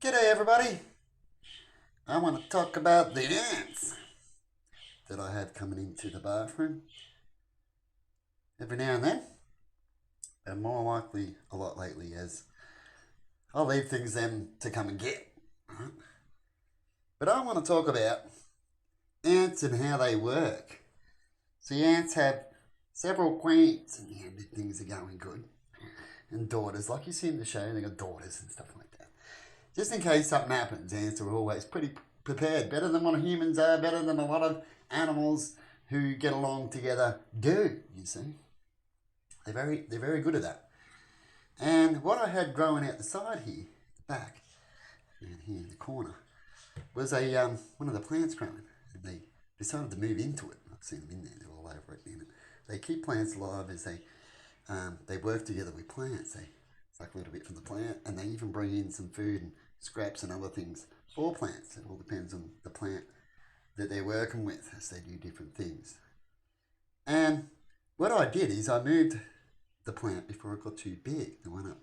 G'day everybody. I want to talk about the ants that I have coming into the bathroom every now and then, and more likely a lot lately as I leave things them to come and get. Right? But I want to talk about ants and how they work. See, ants have several queens and things are going good, and daughters, like you see in the show, they got daughters and stuff like that. Just in case something happens, ants are always pretty prepared, better than what humans are, better than a lot of animals who get along together do, you see. They're very good at that. And what I had growing out the side here, the back, and here in the corner, was a one of the plants growing. And they decided to move into it. I've seen them in there, they're all over it. And they keep plants alive as they work together with plants. They suck a little bit from the plant, and they even bring in some food and scraps and other things for plants. It all depends on the plant that they're working with as they do different things. And what I did is I moved the plant before it got too big, the one up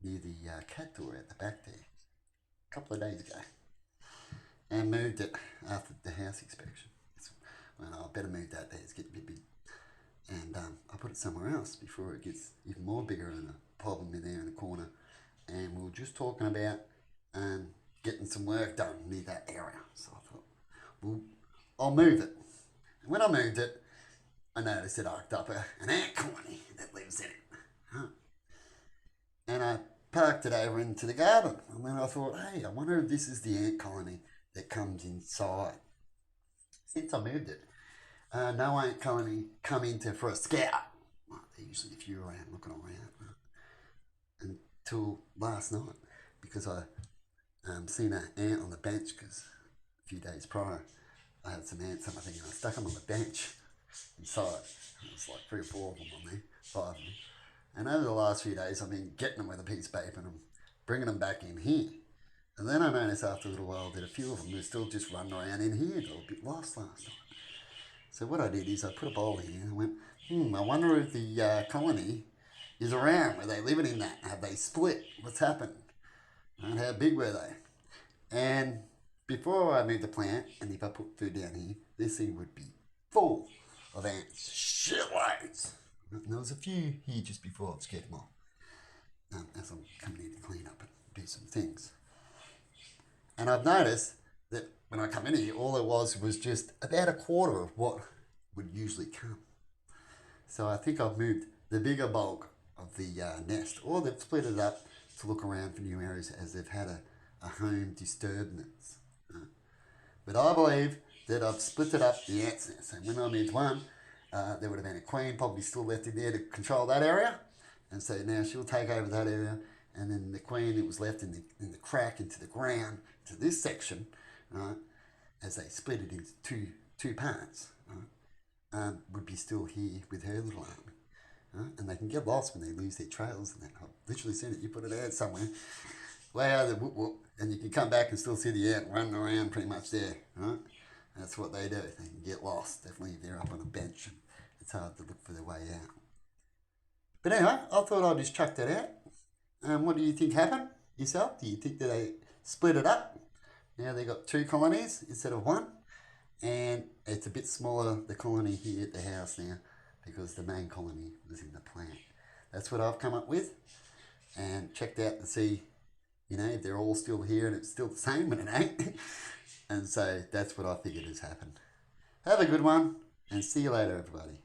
near the cat door at the back there, a couple of days ago, and moved it after the house inspection. Well, I better move that there, it's getting a bit big. And I put it somewhere else before it gets even more bigger and a problem in there in the corner. And we were just talking about getting some work done near that area. So I thought, well, I'll move it. And when I moved it, I noticed it arced up an ant colony that lives in it. Huh. And I parked it over into the garden. And then I thought, hey, I wonder if this is the ant colony that comes inside. Since I moved it, no ant colony come into for a scout. Well, they're usually a few around looking around until last night, because I seen an ant on the bench, because a few days prior I had some ants on my thing and I stuck them on the bench inside. There was like 3 or 4 of them on there, 5 of them. And over the last few days I've been getting them with a piece of paper and I'm bringing them back in here. And then I noticed after a little while that a few of them were still just running around in here. They were a bit lost last night. So what I did is I put a bowl here and I went, I wonder if the colony is around. Were they living in that? Have they split? What's happened? And how big were they? And before I moved the plant, and if I put food down here, this thing would be full of ants. Shitloads. And there was a few here just before I've scared them off. As I'm coming in to clean up and do some things. And I've noticed that when I come in here, all there was just about a quarter of what would usually come. So I think I've moved the bigger bulk of the nest, or they've split it up to look around for new areas as they've had a home disturbance. But I believe that I've split it up the ants nest. And when I moved one, there would have been a queen probably still left in there to control that area. And so now she'll take over that area. And then the queen that was left in the crack into the ground, to this section, right, as they split it into two parts, right, would be still here with her little army. Right? And they can get lost when they lose their trails. And that. I've literally seen it. You put it out somewhere, way out of the whoop whoop, and you can come back and still see the ant running around pretty much there. Right? That's what they do. They can get lost. Definitely if they're up on a bench. And it's hard to look for their way out. But anyway, I thought I'd just chuck that out. What do you think happened yourself? Do you think that they split it up? Now they got 2 colonies instead of 1. And it's a bit smaller, the colony here at the house now, because the main colony was in the plant. That's what I've come up with. And checked out to see, if they're all still here and it's still the same, but it ain't. And so that's what I figured has happened. Have a good one, and see you later, everybody.